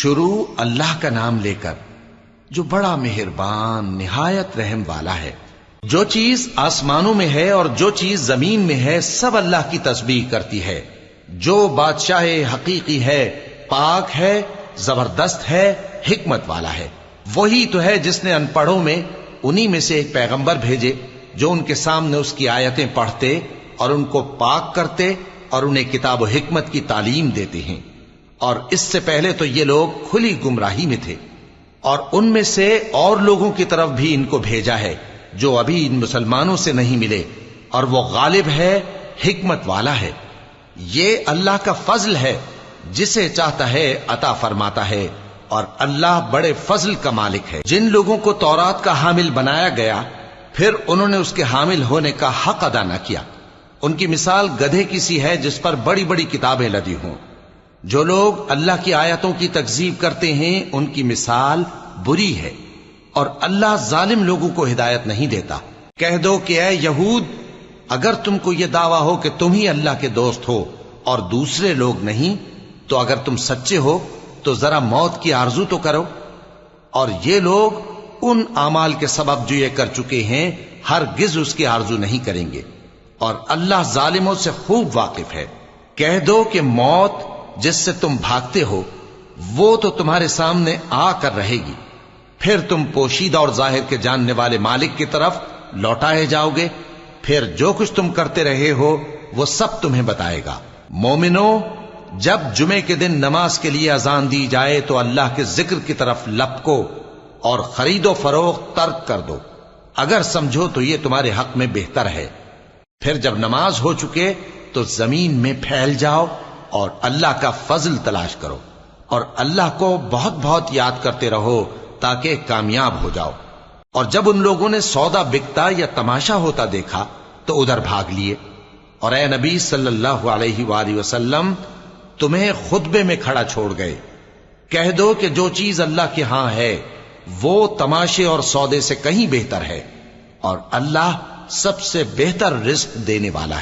شروع اللہ کا نام لے کر جو بڑا مہربان نہایت رحم والا ہے۔ جو چیز آسمانوں میں ہے اور جو چیز زمین میں ہے سب اللہ کی تسبیح کرتی ہے۔ جو بادشاہ حقیقی ہے پاک ہے، زبردست ہے، حکمت والا ہے۔ وہی تو ہے جس نے ان پڑھوں میں انہی میں سے ایک پیغمبر بھیجے جو ان کے سامنے اس کی آیتیں پڑھتے اور ان کو پاک کرتے اور انہیں کتاب و حکمت کی تعلیم دیتے ہیں۔ اور اس سے پہلے تو یہ لوگ کھلی گمراہی میں تھے، اور ان میں سے اور لوگوں کی طرف بھی ان کو بھیجا ہے جو ابھی ان مسلمانوں سے نہیں ملے، اور وہ غالب ہے، حکمت والا ہے۔ یہ اللہ کا فضل ہے، جسے چاہتا ہے عطا فرماتا ہے، اور اللہ بڑے فضل کا مالک ہے۔ جن لوگوں کو تورات کا حامل بنایا گیا پھر انہوں نے اس کے حامل ہونے کا حق ادا نہ کیا، ان کی مثال گدھے کی سی ہے جس پر بڑی بڑی کتابیں لدی ہوں۔ جو لوگ اللہ کی آیتوں کی تکذیب کرتے ہیں ان کی مثال بری ہے، اور اللہ ظالم لوگوں کو ہدایت نہیں دیتا۔ کہہ دو کہ اے یہود، اگر تم کو یہ دعویٰ ہو کہ تم ہی اللہ کے دوست ہو اور دوسرے لوگ نہیں، تو اگر تم سچے ہو تو ذرا موت کی آرزو تو کرو۔ اور یہ لوگ ان اعمال کے سبب جو یہ کر چکے ہیں ہرگز اس کی آرزو نہیں کریں گے، اور اللہ ظالموں سے خوب واقف ہے۔ کہہ دو کہ موت جس سے تم بھاگتے ہو وہ تو تمہارے سامنے آ کر رہے گی، پھر تم پوشیدہ اور ظاہر کے جاننے والے مالک کی طرف لوٹائے جاؤ گے، پھر جو کچھ تم کرتے رہے ہو وہ سب تمہیں بتائے گا۔ مومنو، جب جمعے کے دن نماز کے لیے اذان دی جائے تو اللہ کے ذکر کی طرف لپکو اور خرید و فروخت ترک کر دو، اگر سمجھو تو یہ تمہارے حق میں بہتر ہے۔ پھر جب نماز ہو چکے تو زمین میں پھیل جاؤ اور اللہ کا فضل تلاش کرو، اور اللہ کو بہت بہت یاد کرتے رہو تاکہ کامیاب ہو جاؤ۔ اور جب ان لوگوں نے سودا بکتا یا تماشا ہوتا دیکھا تو ادھر بھاگ لیے، اور اے نبی صلی اللہ علیہ وآلہ وسلم تمہیں خطبے میں کھڑا چھوڑ گئے۔ کہہ دو کہ جو چیز اللہ کے ہاں ہے وہ تماشے اور سودے سے کہیں بہتر ہے، اور اللہ سب سے بہتر رزق دینے والا ہے۔